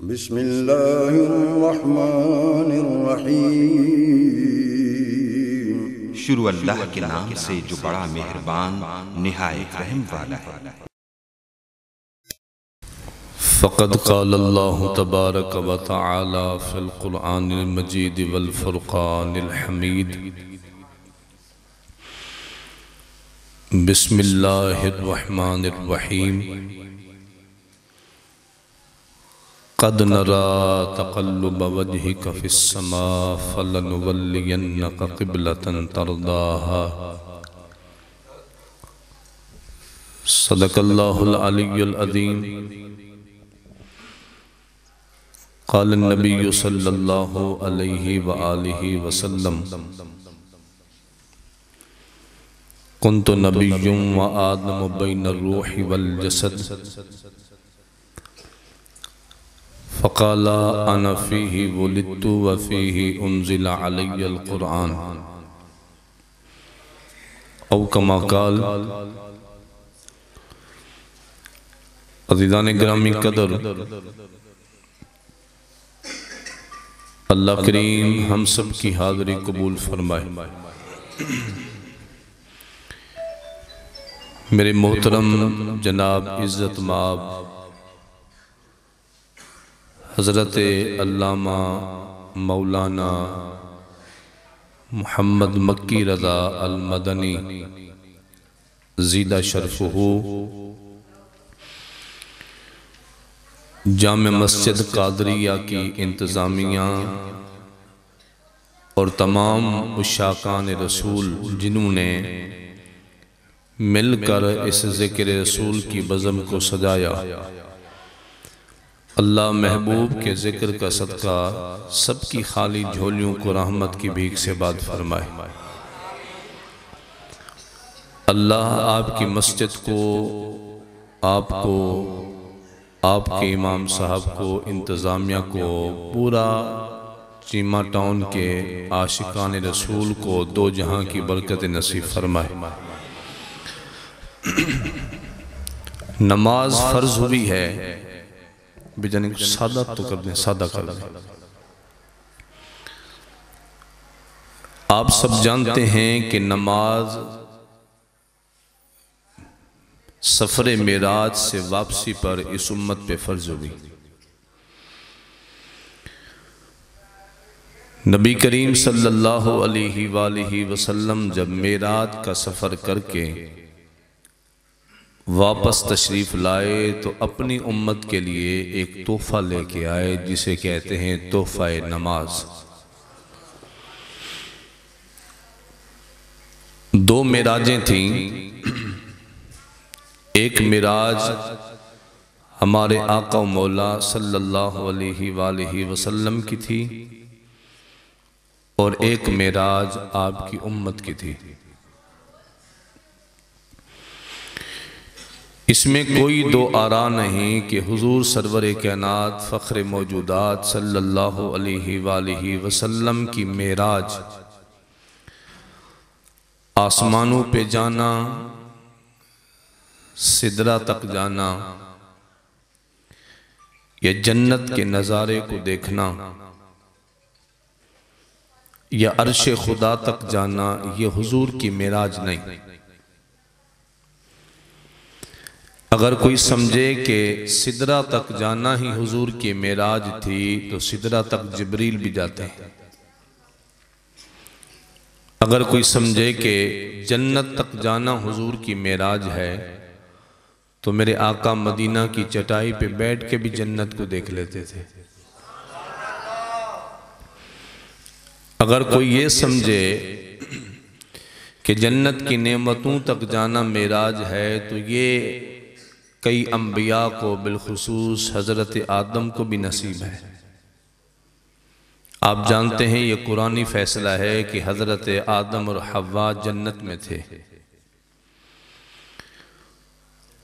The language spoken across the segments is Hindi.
बिस्मिल्लाहिर्रहमानिर्रहीम। शुरू अल्लाह के नाम से जो बड़ा मेहरबान निहायत रहम वाला है। फ़क़द क़ालल्लाहु तबारक व तआला फ़िल क़ुरआनिल मजीद वल फ़ुरक़ानिल हमीद। बिस्मिल्लाहिर्रहमानिर्रहीम। क़द नरा तक़ल्लुब वजहिक फ़िस्समा फ़लनुवल्लियन्नक क़िब्लतन तरदाहा। सदक़ल्लाहुल अलिय्युल अज़ीम। क़ाल नबी सल्लल्लाहु अलैहि व आलिहि वसल्लम कुन्तु नबिय्युम व आदम बैन रूहि वल जसद फ़क़ाला अना फ़ीहि वुलिदतु व फ़ीहि उन्ज़िला अलय्यल क़ुरआन औ कमा क़ाल। अज़ीज़ान गिरामी क़दर, अल्लाह करीम हम सब की हाज़री कबूल फरमाए। मेरे मोहतरम जनाब इज़्ज़त माब हज़रत अल्लामा मौलाना मुहम्मद मक्की रज़ा अल मदनी ज़ीदा शरफ़ुहू जामे मस्जिद कादरिया की इंतज़ामिया और तमाम उशाकान रसूल जिन्होंने मिलकर इस ज़िक्र रसूल की बज़म को सजाया, अल्लाह महबूब के ज़िक्र का सदका सबकी खाली झोलियों को रहमत की भीख से बात फरमाए। अल्लाह आपकी मस्जिद को, आपको, आपके इमाम साहब को, इंतज़ामिया को, पूरा चीमा टाउन के आशिकान रसूल को दो जहां की बरकत नसीब फरमाए। नमाज फ़र्ज हुई है, बेजाने सादा तो कर दें, सादा कर दें। आप सब जानते हैं कि नमाज सफ़र मेराज से वापसी पर इस उम्मत पे फ़र्ज हुई। नबी करीम सल्लल्लाहु अलैहि वसल्लम जब मेराज का सफ़र करके वापस तशरीफ़ लाए तो अपनी उम्मत के लिए एक तोहफ़ा लेके आए जिसे कहते हैं तोहफ़ा नमाज। दो मेराजें थीं। एक मेराज हमारे आका मौला सल्लल्लाहु अलैहि वसल्लम की थी और एक मेराज आपकी उम्मत की थी। इसमें कोई दो आरा नहीं कि हुजूर सरवर कायनात फ़ख्र मौजूदात सल्लल्लाहु अलैहि वसल्लम की मेराज आसमानों पे जाना, सिदरा तक जाना, या जन्नत के नज़ारे को देखना, या अर्श खुदा तक जाना, ये हुजूर की मेराज नहीं। अगर कोई समझे कि सिदरा तक जाना ही हुजूर की मेराज थी तो सिदरा तक जिब्रील भी जाते हैं। अगर कोई समझे कि जन्नत तक जाना हुजूर की मेराज है तो मेरे आका मदीना की चटाई पे बैठ के भी जन्नत को देख लेते थे। अगर कोई ये समझे कि जन्नत की नेमतों तक जाना मेराज है तो ये कई अंबिया को बिलखुसूस हज़रत आदम को भी नसीब है। आप जानते हैं ये कुरानी फैसला है कि हज़रत आदम और हव्वा जन्नत में थे।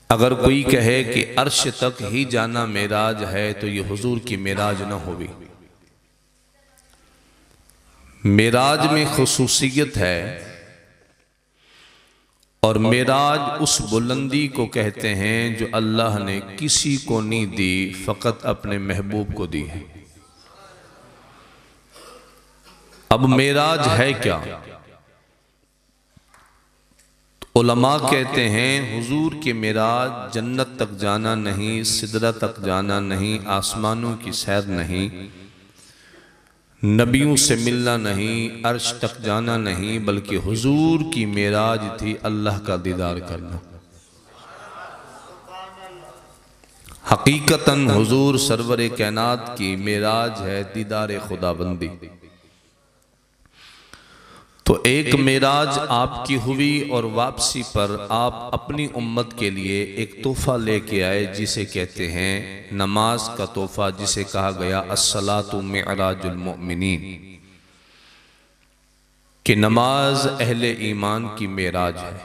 अगर कोई कहे कि अर्श तक ही जाना मेराज है तो ये हुजूर की मेराज न होगी। मेराज में खुसूसियत है और मेराज उस बुलंदी को कहते हैं जो अल्लाह ने किसी को नहीं दी, फ़कत अपने महबूब को दी है। अब मेराज है क्या? उलमा कहते हैं हुजूर के मेराज जन्नत तक जाना नहीं, सिदरा तक जाना नहीं, आसमानों की सैर नहीं, नबियों से मिलना नहीं, अर्श तक जाना नहीं, बल्कि हुजूर की मेराज थी अल्लाह का दीदार करना। हकीकतन हुजूर सरवर कायनात की मेराज है दीदार खुदाबंदी। तो एक मेराज आपकी हुई और वापसी पर आप अपनी उम्मत के लिए एक तोहफा लेके आए जिसे कहते हैं नमाज का तोहफा, जिसे कहा गया अस्सलातु मिअराजुल मुमिनीन, कि नमाज अहले ईमान की मेराज है।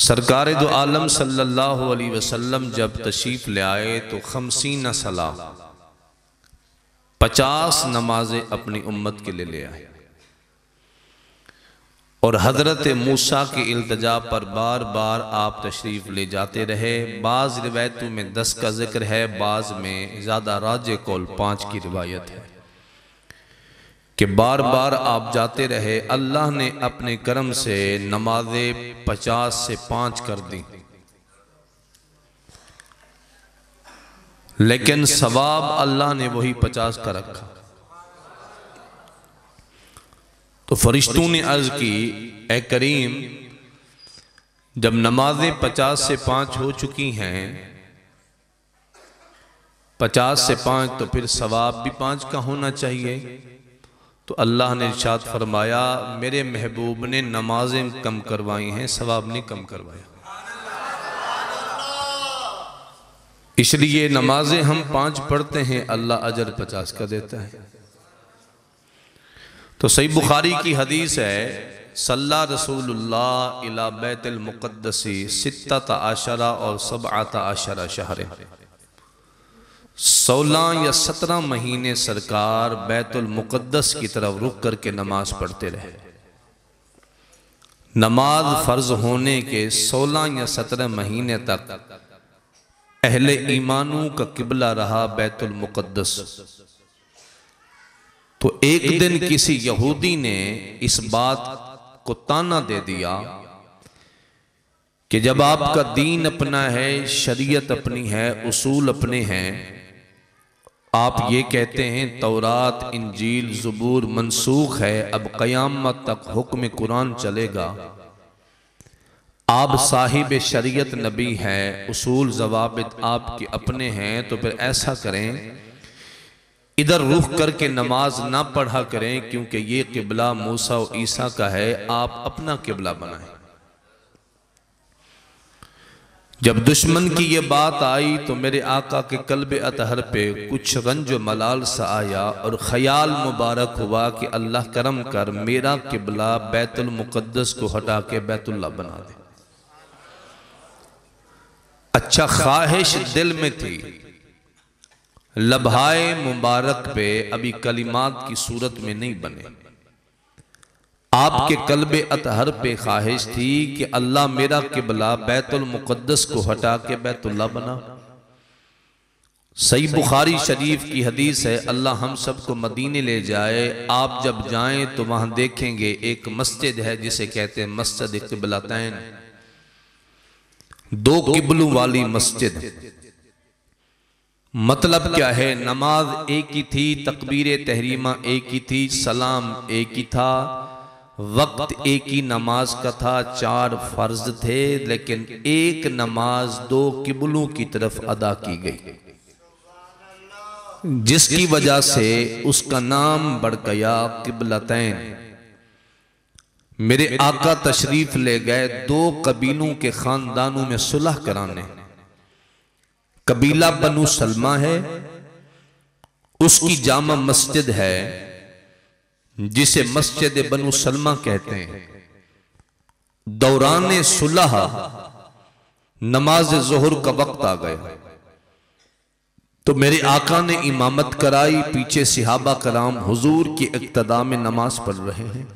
सरकार दो आलम सल्लल्लाहु अलैहि वसल्लम जब तशरीफ ले आए तो 50 सला 50 नमाजें अपनी उम्मत के लिए ले आए और हजरत मूसा की इल्तिजा पर बार बार आप तशरीफ ले जाते रहे। बाज़ रिवायतों में 10 का जिक्र है, बाज़ में ज़्यादा राजे कौल 5 की रिवायत है कि बार बार आप जाते रहे। अल्लाह ने अपने करम से नमाजें 50 से 5 कर दी, लेकिन सवाब अल्लाह ने वही 50 का रखा। तो फरिश्तों ने अर्ज की, ए करीम, जब नमाजें 50 से 5 हो चुकी हैं, 50 से 5, तो फिर सवाब भी 5 का होना चाहिए। तो अल्लाह ने इरशाद फरमाया, मेरे महबूब ने नमाजें कम करवाई हैं, सवाब नहीं कम करवाया। इसलिए नमाजें हम 5 पढ़ते हैं, अल्लाह अजर 50 का देता है। तो सही बुखारी की हदीस है, सल्ला रसूलुल्लाह इला बैतुल मुक़द्दसी 16 और 17 शहर, 16 या 17 महीने सरकार बैतुल मुक़द्दस की तरफ रुक करके नमाज पढ़ते रहे। नमाज फर्ज होने के 16 या 17 महीने तक अहले ईमानों का किबला रहा बैतुल मुक़द्दस। तो एक दिन किसी यहूदी ने इस बात को ताना दे दिया कि जब आपका दीन अपना है, शरीयत अपनी है, उसूल अपने हैं, आप ये कहते हैं तौरात, इंजील, ज़बूर मनसूख है, अब क़यामत तक हुक्म कुरान चलेगा, आप साहिब शरीयत नबी हैं, उसूल ज़वाबित आपके अपने हैं, तो फिर ऐसा करें इधर रुख करके नमाज ना पढ़ा करें, क्योंकि ये किबला मूसा और ईसा का है, आप अपना किबला बनाएं। जब दुश्मन की ये बात आई तो मेरे आका के कल्बे अतहर पे कुछ रंज मलाल सा आया और ख्याल मुबारक हुआ कि अल्लाह करम कर मेरा किबला बैतुल मुक़द्दस को हटा के बैतुल्लाह बना दे। अच्छा, ख्वाहिश दिल में थी, लबहाए मुबारक पे अभी कलिमात की सूरत में नहीं बने। आपके कल्बे अतहर पे ख्वाहिश थी कि अल्लाह मेरा किबला बैतुल मुक़द्दस को हटा के बैतुल्लाह बना। सही बुखारी शरीफ की हदीस है, अल्लाह हम सबको मदीने ले जाए, आप जब जाएं तो वहां देखेंगे एक मस्जिद है जिसे कहते हैं मस्जिद क़िबलतैन, 2 किबलों वाली मस्जिद। मतलब क्या है, नमाज एक ही थी, तकबीर तहरीमा एक ही थी, सलाम एक ही था, वक्त एक ही नमाज का था, 4 फर्ज थे, लेकिन एक नमाज 2 किबलों की तरफ अदा की गई, जिसकी वजह से उसका नाम बढ़ गया क़िबलतैन। मेरे आका तशरीफ ले गए 2 कबीलों के खानदानों में सुलह कराने। कबीला बनु सलमा है, उसकी जामा मस्जिद है जिसे मस्जिद बनु सलमा कहते हैं। दौरान सुलह नमाज ज़ोहर का वक्त आ गया तो मेरे आका ने इमामत कराई, पीछे सिहाबा कराम हुजूर की इक्तदा में नमाज पढ़ रहे हैं।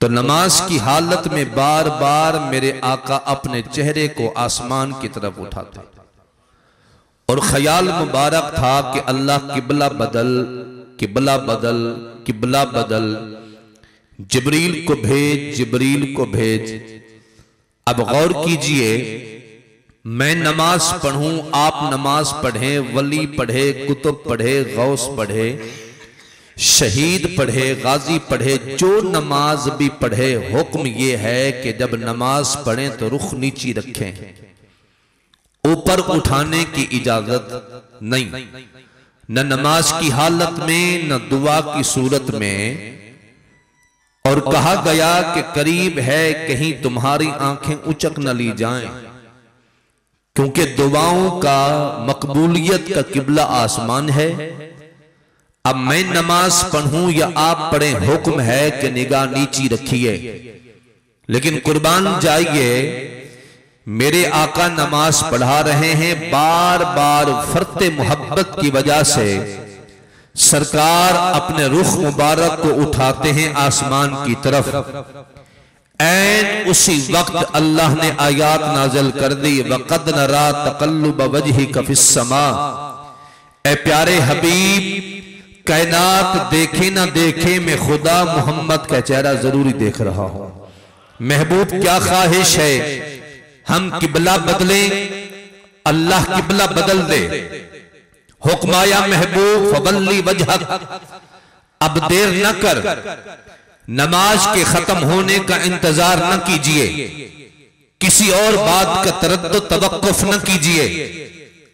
तो नमाज की हालत में बार बार मेरे आका अपने चेहरे को आसमान की तरफ उठाते और ख्याल मुबारक था कि अल्लाह किबला बदल, किबला बदल, किबला बदल, जिब्रील को भेज, जिब्रील को भेज। अब गौर कीजिए, मैं नमाज पढ़ूं, आप नमाज पढ़ें, वली पढ़े, कुतुब पढ़े, गौस पढ़े, शहीद पढ़े, गाजी पढ़े, जो नमाज भी पढ़े, हुक्म ये है कि जब नमाज पढ़ें तो रुख नीची रखें, ऊपर उठाने की इजाजत नहीं, न नमाज की हालत में न दुआ की सूरत में। और कहा गया कि करीब है कहीं तुम्हारी आंखें उचक न ली जाएं, क्योंकि दुआओं का मकबूलियत का किबला आसमान है। अब मैं नमाज पढ़ूं या आप पढ़ें, हुक्म है कि निगाह नीची रखिए। लेकिन कुर्बान जाइए, मेरे आका नमाज पढ़ा रहे हैं, बार बार फरते मोहब्बत की वजह से सरकार अपने रुख मुबारक को उठाते हैं आसमान की तरफ। ऐन उसी वक्त अल्लाह ने आयात नाज़िल कर दी, वक़द नरा तक़ल्लुब वजहिका फ़िस्समा। ऐ प्यारे हबीब, कायनात देखे ना देखे, मैं खुदा मोहम्मद का चेहरा जरूरी देख रहा हूं। महबूब क्या ख्वाहिश है, हम किबला बदलें, अल्लाह किबला बदल दे। हुक्म आया महबूब फवल्ली वजहक, अब देर न कर, नमाज के खत्म होने का इंतजार न कीजिए, किसी और बात का तरद्दुद तवक्कुफ न कीजिए।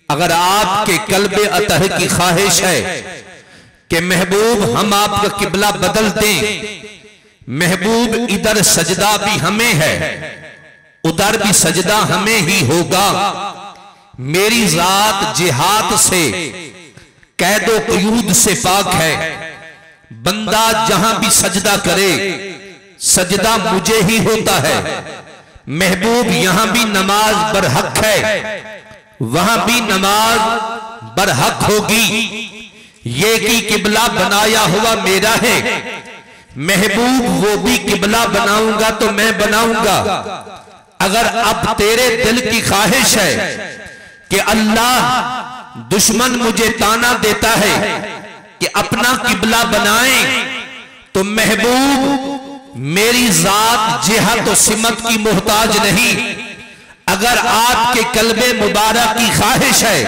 अगर आपके कल्बे अतह की ख्वाहिश है कि महबूब हम आपका किबला बदल दें, महबूब इधर सजदा भी हमें है, उधर भी सजदा हमें ही होगा। मेरी जात जिहाद से, कैदो क़यूद से पाक है। बंदा जहां भी सजदा करे, सजदा मुझे ही होता है। महबूब यहां भी नमाज बरहक है, वहां भी नमाज बरहक होगी। ये कि किबला बनाया हुआ मेरा है, महबूब वो भी किबला बनाऊंगा तो मैं बनाऊंगा। अगर अब तेरे दिल की ख्वाहिश है कि अल्लाह दुश्मन मुझे ताना देता है कि अपना किबला बनाए, तो महबूब मेरी जात जिहत और सिमत की मोहताज नहीं। अगर आपके कल्बे मुबारक की ख्वाहिश है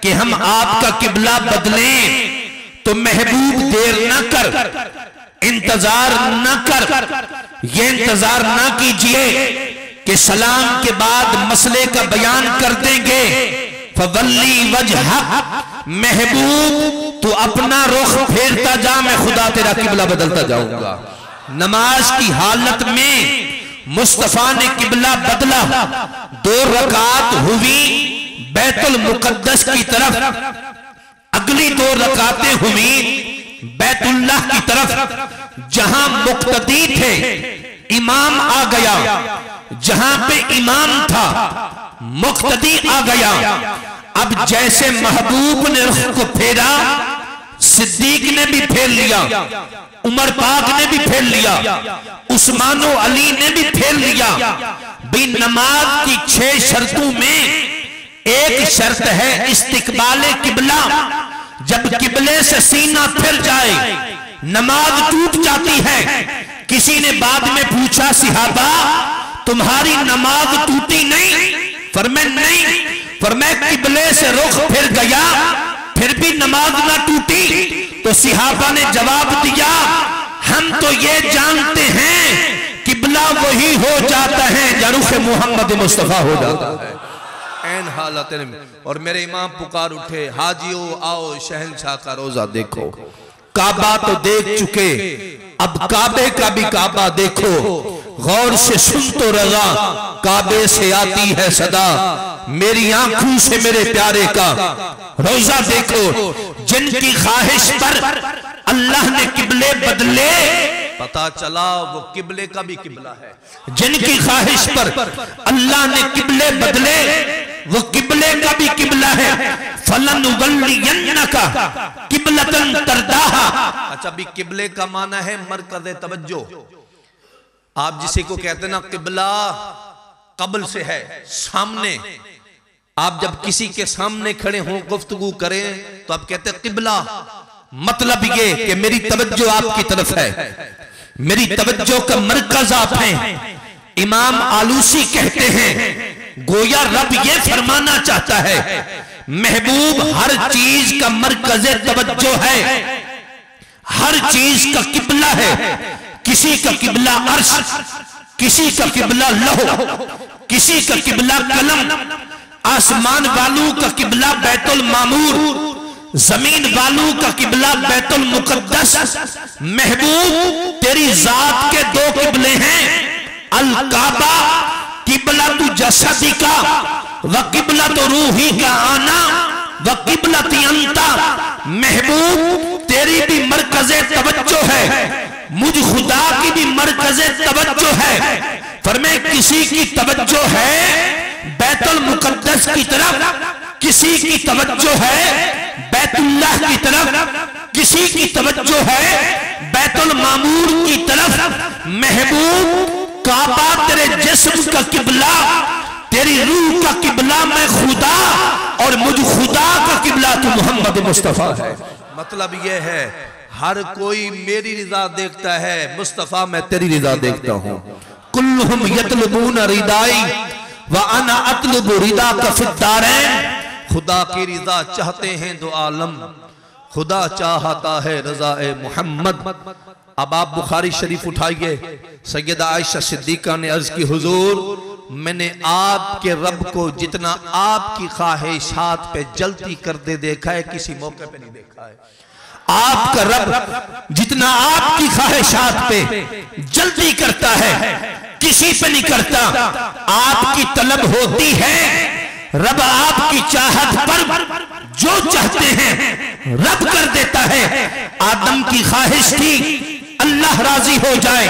कि हम आपका किबला बदलें, तो महबूब देर न कर, इंतजार न कर। ये इंतजार न कीजिए कि सलाम के बाद मसले का बयान कर देंगे। फवल्ली वजहक, महबूब तू अपना रुख फेरता जा, मैं खुदा तेरा किबला बदलता जाऊंगा। नमाज की हालत में मुस्तफा ने किबला बदला। 2 रकात हुई बैतुल मुकद्दस की तरफ, अगली 2 रकातें हुई बैतुल्लाह की तरफ। जहां मुक्तदी थे, इमाम आ गया, जहां पे इमाम था मुक्तदी आ गया। अब जैसे महबूब ने रुख को फेरा, सिद्दीक ने भी फेर लिया, उमर पाक ने भी फेर लिया, उस्मानो अली ने भी फेर लिया। भी नमाज की 6 शर्तों में एक शर्त है इस्तिकबाले किबला। जब किबले से सीना फिर जाए, नमाज टूट जाती है। किसी ने बाद में पूछा, सिहाबा तुम्हारी नमाज टूटी नहीं? फरमाया नहीं। फरमाया किबले से रुख फिर गया, फिर भी नमाज ना टूटी? तो सिहाबा ने जवाब दिया, हम तो ये जानते हैं किबला वही हो जाता है जो रुख मोहम्मद मुस्तफा हो जाता है। ऐन हालत में। और मेरे इमाम पुकार उठे, हाजियो आओ शहंशाह का रोजा देखो। काबा तो देख चुके, अब काबे का भी काबा देखो। गौर से सुन तो रजा, काबे से आती है सदा। मेरी आंखों से मेरे प्यारे का रोजा देखो। जिनकी ख्वाहिश पर अल्लाह ने किबले बदले, पता चला वो किबले का भी किबला है। जिनकी ख्वाहिश पर अल्लाह ने किबले बदले, वो किबले का भी किबला है। फलन वल्लियन्नका किबलतन तरदाहा। अच्छा, भी किबले का माना है मरकज़े तवज्जो। आप जिसे को कहते हैं ना किबला कबल से है, सामने। आप जब किसी के सामने खड़े हों गुफ्तगू करें तो आप कहते हैं किबला, मतलब ये कि मेरी तवज्जो आपकी तरफ है, मेरी तवज्जो का मरकज आप हैं। इमाम आलूसी कहते हैं गोया रब ये फरमाना चाहता है महबूब हर चीज का मरकज तवज्जो है, हर चीज का किबला है। किसी का किबला अर्श, किसी का किबला लौह, किसी का किबला कलम, आसमान वालों का किबला बैतुल मामूर, जमीन वालों का किबला बैतुल मुकद्दस। महबूब तेरी जात के दो किबले हैं, अल काबा किबला तू जसदी का व किबला तो रूही का आना व किबला तियंता। महबूब तेरी भी मरकज़े तवज्जो है, मुझ खुदा की भी मरकज़े तवज्जो है। फरमाए किसी की तवज्जो है बैतुल मुकद्दस की तरफ, किसी की तवज्जो है बैतुल्लाह की तरफ, किसी की तवज्जो है बैतुल मामूर की तरफ। महबूब काबा तेरे जिस्म का किबला, तेरी रूह का किबला मैं खुदा, और मुझ खुदा का किबला तो मोहम्मद मुस्तफा है। मतलब यह है हर कोई मेरी रिजा देखता है, मुस्तफा मैं तेरी रिजा देखता हूं। कुल्लुहुम यतलबून रिदाई व अना अतलबु रिदा का फिद्दारैन। खुदा की रिजा चाहते हैं दो आलम, खुदा चाहता है रजा ए मोहम्मद। अब आप बुखारी शरीफ उठाइए, सैयदा आयशा सिद्दीका ने अर्ज की हुजूर मैंने आपके रब को जितना आपकी ख्वाहिशात पे जल्दी करते देखा है किसी मौके पे नहीं देखा है। आपका रब जितना आपकी ख्वाहिशात पे जल्दी करता है किसी पे नहीं करता। आपकी तलब होती है, रब आपकी चाहत पर जो चाहते हैं रब कर देता है। आदम की ख्वाहिश थी अल्लाह राजी हो जाए,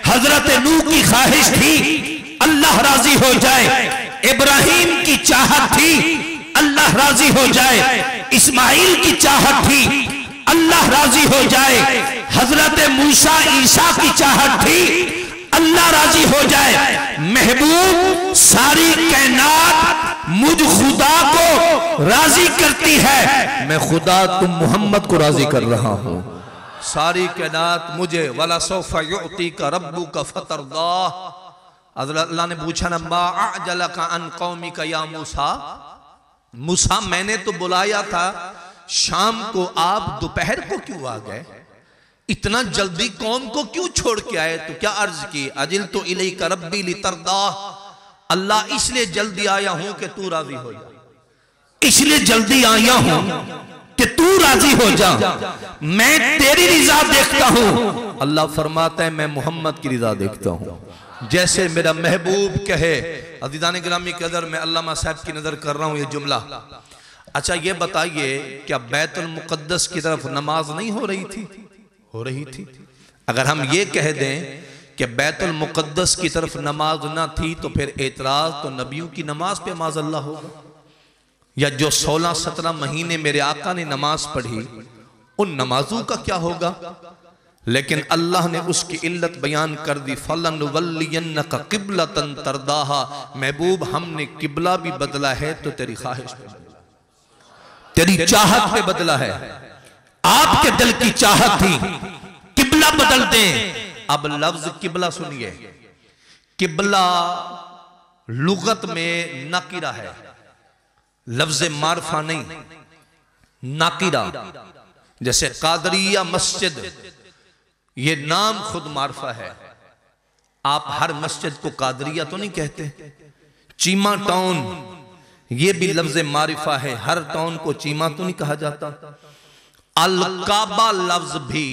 हजरत नूह की ख्वाहिश थी अल्लाह राजी हो जाए, इब्राहिम की चाहत थी अल्लाह राजी हो जाए, इस्माइल की चाहत थी अल्लाह राजी हो जाए, हजरत मूसा ईसा की चाहत थी अल्लाह राजी हो जाए। महबूब सारी कायनात मुझ खुदा को राजी करती है, मैं खुदा तुम मोहम्मद को राजी कर रहा हूं। सारी कायनात मुझे वला सौफा युअती का रब्बु का फतरदा। अल्लाह ने पूछा ना मा अअजलका अन कौमिका या मूसा, मूसा मैंने तो बुलाया था शाम को, आप दोपहर को क्यों आ गए? इतना जल्दी कौम को क्यों छोड़ के आए? तो क्या अर्ज की अजिल तो इलैका रब्बी लितरदा, अल्लाह इसलिए जल्दी आया हूं कि तू राजी हो जा, इसलिए जल्दी आया हूं कि तू राजी हो जा, मैं तेरी रिजा देखता हूं। अल्लाह फरमाता है मैं मोहम्मद की रिजा देखता हूं। जैसे मेरा महबूब कहे, अज़ीज़ान गिरामी के अदर मैं अल्लामा साहब की नजर कर रहा हूं ये जुमला। अच्छा ये बताइए क्या बैतुल मुक़द्दस की तरफ नमाज नहीं हो रही थी? हो रही थी। अगर हम ये कह दें कि बैतुल मुक़द्दस की तरफ नमाज ना थी तो फिर एतराज तो नबियों की नमाज पे माज़अल्लाह होगा, या जो 16-17 महीने मेरे आका ने नमाज पढ़ी उन नमाजों का क्या होगा? लेकिन अल्लाह ने उसकी इल्लत बयान कर दी, फलनुवल्लियन्नका क़िब्लतन तरदाहा। महबूब हमने किबला भी बदला है तो तेरी ख्वाहिश पे, तेरी चाहत पे बदला है। आपके दिल की चाहत थी किबला बदल दें। अब लफ्ज किबला सुनिए, किबला लुगत में नाकिरा है, लफ्ज मारफा नहीं, नाकिरा। जैसे कादरिया मस्जिद, ये नाम खुद मारफा है, आप हर मस्जिद को कादरिया तो नहीं कहते। चीमा टाउन, ये भी लफ्ज मारिफा है, हर टाउन को चीमा तो नहीं कहा जाता। अल काबा लफ्ज भी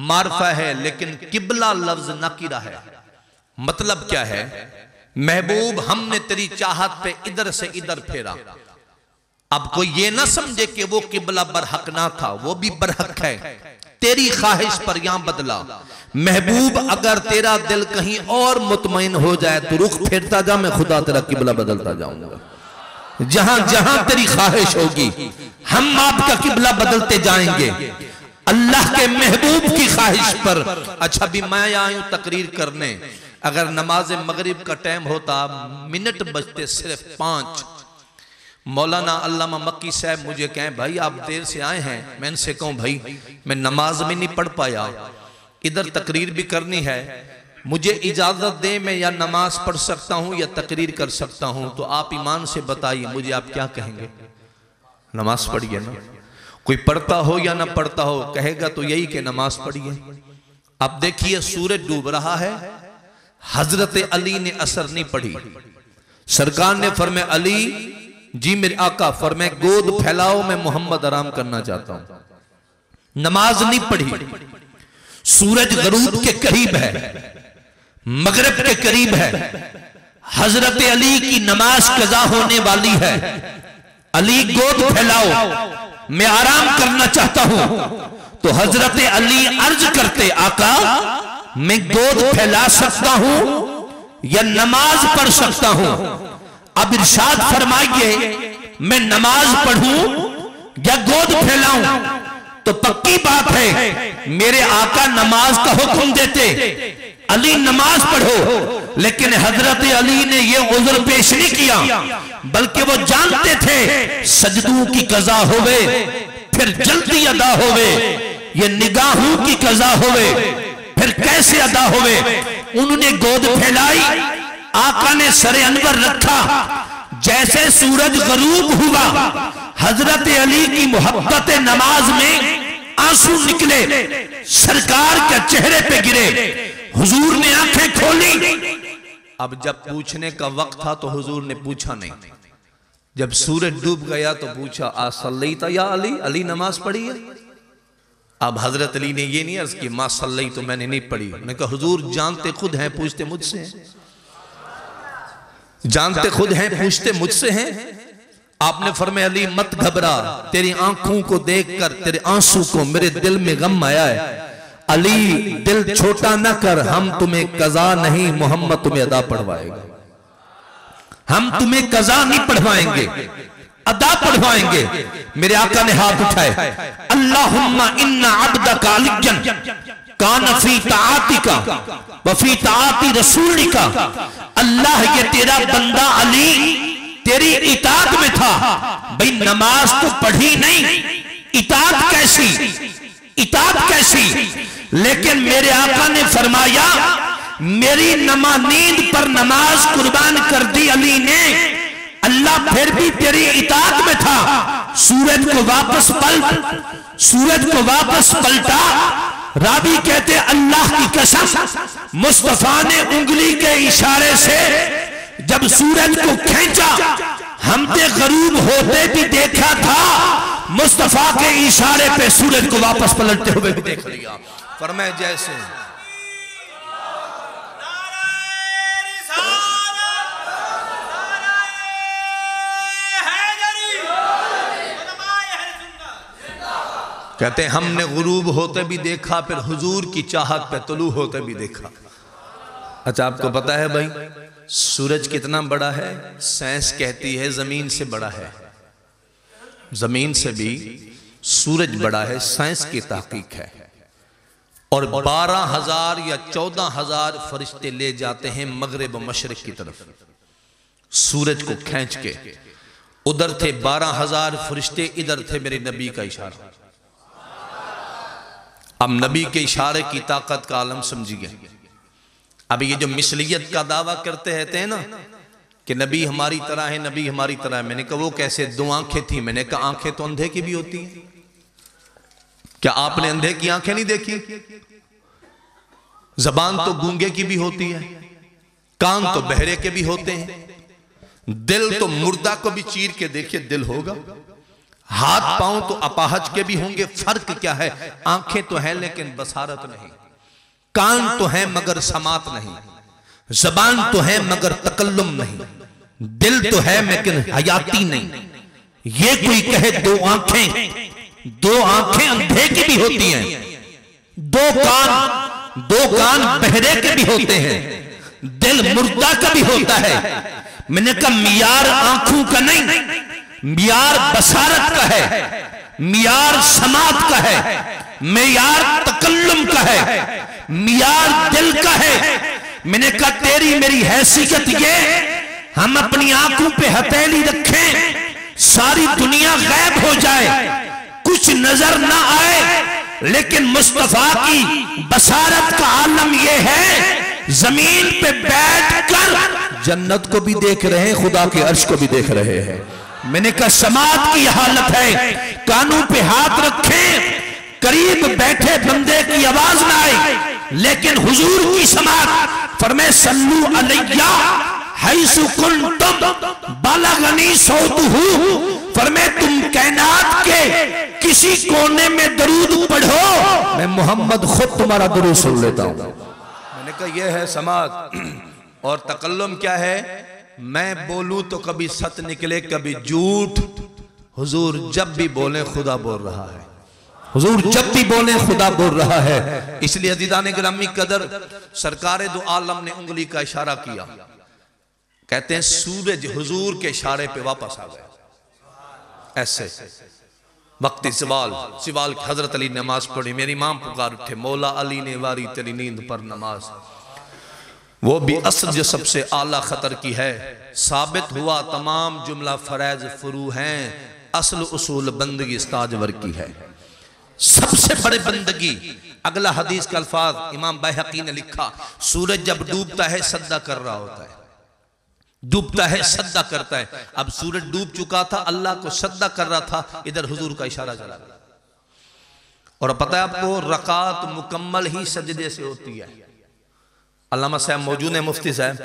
मारफा है, लेकिन किबला लफ्ज नकीरा है। मतलब क्या है? महबूब हमने तेरी चाहत पे इधर से इधर फेरा। अब कोई ये ना समझे कि वो किबला बरहक ना था, वो भी बरहक है, तेरी ख्वाहिश पर यहां बदला। महबूब अगर तेरा दिल कहीं और मुतमईन हो जाए तो रुख फेरता जा, मैं खुदा तेरा किबला बदलता जाऊंगा। जहां जहां तेरी ख्वाहिश होगी हम आपका किबला बदलते जाएंगे। अल्लाह के महबूब की ख्वाहिश पर। अच्छा भी मैं आया हूं तकरीर करने, अगर नमाज मगरिब का टाइम होता, मिनट बजते सिर्फ 5, मौलाना अल्लामा मक्की साहब मुझे कहें भाई आप देर से आए हैं, मैं इनसे कहूं भाई मैं नमाज में नहीं पढ़ पाया, इधर तकरीर भी करनी है, मुझे इजाजत दे, मैं या नमाज पढ़ सकता हूं या तकरीर कर सकता हूं, तो आप ईमान से बताइए मुझे आप क्या कहेंगे? नमाज पढ़िए ना। कोई पढ़ता हो या ना पढ़ता हो कहेगा तो यही कि नमाज पढ़िए। अब देखिए सूरज डूब रहा है, हजरत अली ने असर नहीं पढ़ी, सरकार ने फरमाया अली जी मेरे आका, फरमाए गोद फैलाओ मैं मोहम्मद आराम करना चाहता हूं। नमाज नहीं पढ़ी, सूरज गरूब के करीब है, मगरिब के करीब है, हजरत अली की नमाज कज़ा होने वाली है, अली गोद फैलाओ मैं आराम करना चाहता हूं। तो हजरत अली अर्ज करते आका मैं गोद फैला सकता हूं या नमाज पढ़ सकता हूं? अब इरशाद फरमाइए मैं नमाज पढ़ूं या गोद फैलाऊं? तो पक्की बात है मेरे आका नमाज का हुक्म देते, अली नमाज पढ़ो, लेकिन हजरत अली ने यह उज़्र पेश नहीं किया, बल्कि वो जानते थे सजदों की कज़ा होवे फिर जल्दी अदा होवे, ये निगाहों की कज़ा होवे फिर कैसे अदा होवे। उन्होंने गोद फैलाई, आका ने सरे अनवर रखा, जैसे सूरज गरूब हुआ हजरत अली की मोहब्बत नमाज में आंसू निकले, सरकार के चेहरे पे गिरे, हुजूर ने आंखें खोली। अब जब पूछने का वक्त था तो हुजूर ने पूछा नहीं, जब सूरज डूब गया तो पूछा आसल्लैता या अली, अली नमाज पढ़ी है? अब हजरत अली ने ये नहीं अर्ज की मा सल्लई तो मैंने नहीं पढ़ी, मैंने कहा हुजूर जानते खुद हैं पूछते मुझसे हैं, जानते खुद हैं पूछते मुझसे हैं। आपने फरमाया अली मत घबरा, तेरी आंखों को देखकर तेरे आंसू को मेरे दिल में गम आया है, अली दिल छोटा न कर, हम तुम्हें कज़ा नहीं मोहम्मद तुम्हें अदा पढ़वाएगा, हम तुम्हें कज़ा नहीं पढ़वाएंगे अदा पढ़वाएंगे। मेरे आका ने हाथ उठाए, अल्लाहुम्मा इन्ना अब्दका अलिय्यन कान फी ताअतिका व फी ताअति रसूलिका, अल्लाह ये तेरा बंदा अली तेरी इताअत में था। भाई नमाज तो पढ़ी नहीं, इताअत कैसी, इताअत कैसी? लेकिन मेरे आका ने फरमाया मेरी नींद पर नमाज कुर्बान कर दी अली ने, अल्लाह फिर भी तेरी इताअत में था। सूरज को वापस सूरज को वापस पलटा। रावी कहते अल्लाह की कसम मुस्तफा ने उंगली के इशारे से जब सूरज को खींचा, हमने गरूब होते भी देखा था, मुस्तफा के इशारे पे सूरज को वापस पलटते हुए भी देख लिया। फरमाए जैसे कहते हैं हमने गुरूब होते भी देखा, फिर हुजूर की चाहत पे तुलू होते भी देखा। अच्छा आपको पता है भाई सूरज कितना बड़ा है? साइंस कहती है जमीन से बड़ा है, जमीन से भी सूरज बड़ा है, साइंस की तहकीक है। और 12,000 या 14,000 फरिश्ते ले जाते हैं मगरिब मशरिक की तरफ, सूरज को खींच के। उधर थे 12,000 फरिश्ते, इधर थे मेरे नबी का इशारा। अब नबी के इशारे की ताकत का आलम समझिए। अब ये जो मिसलियत का दावा करते रहते हैं ना कि नबी हमारी तरह है, नबी हमारी तरह है, मैंने कहा वो कैसे? 2 आंखें थी, मैंने कहा आंखें तो अंधे की भी होती हैं, क्या आपने अंधे की आंखें नहीं देखी? जबान तो गूंगे की भी होती है, कान तो बहरे के भी होते हैं, दिल तो मुर्दा को भी चीर के देखिए दिल होगा, हाथ पांव तो अपाहज के भी होंगे। फर्क क्या है? आंखें तो हैं लेकिन बसारत नहीं, कान तो हैं मगर समात नहीं, जबान तो है मगर तकल्लुम नहीं, दिल तो है लेकिन हयाती नहीं। ये कोई कहे 2 आंखें अंधे की भी होती हैं, 2 कान बहरे के भी होते हैं, दिल मुर्दा का भी होता है। मैंने कहा मियार आंखों का नहीं, मियार बसारत का है। मियार समात का है, मियार तकल्लुम का है, मियार दिल का है। मैंने कहा तेरी मेरी हैसियत ये, हम अपनी आंखों पे हथेली रखें, सारी दुनिया गायब हो जाए, कुछ नजर ना आए, लेकिन मुस्तफा की बसारत का आलम यह है, जमीन पे बैठकर जन्नत को भी देख रहे हैं, खुदा के अर्श को भी देख रहे हैं। मैंने कहा समात की हालत है, कानों पे हाथ रखें, करीब बैठे बंदे की आवाज ना आए, लेकिन हुजूर की समात फरमाए सल्लू अलैया हैसु कुंतुम बलगनी सौतुहु, फरमाए तुम कायनात के किसी कोने में दरूद पढ़ो, मैं मोहम्मद खुद तुम्हारा दरूद सुन लेता हूं। मैंने कहा यह है समात। और तकल्लुम क्या है? मैं बोलूं तो कभी सच निकले कभी झूठ, हुजूर जब भी बोले खुदा बोल रहा है, हुजूर जब भी बोले खुदा बोल रहा है। इसलिए अज़ीज़ान गिरामी कदर सरकारे दो आलम ने उंगली का इशारा किया, कहते हैं सूरज हुजूर के इशारे पे वापस आ गया। ऐसे वक्ती सवाल हजरत अली नमाज पढ़ी, मेरी इमाम पुकार उठे, मौला अली ने वारी तेरी नींद पर नमाज, वो भी असर जो सबसे आला खतर की है। साबित हुआ तमाम जुमला फरैज फुरू हैं, असल उसूल बंदगी ताजवर की है, सबसे बड़े बंदगी। अगला हदीस का अल्फाज इमाम बैहकी ने लिखा, सूरज जब डूबता है सद्दा कर रहा होता है, डूबता है सद्दा करता है। अब सूरज डूब चुका था, अल्लाह को सद्दा कर रहा था, इधर हुजूर का इशारा चला गया। और पता है आपको रकात मुकम्मल ही सजदे से होती है। अल्लामा साहब मौजूद है, मुफ्ती साहब,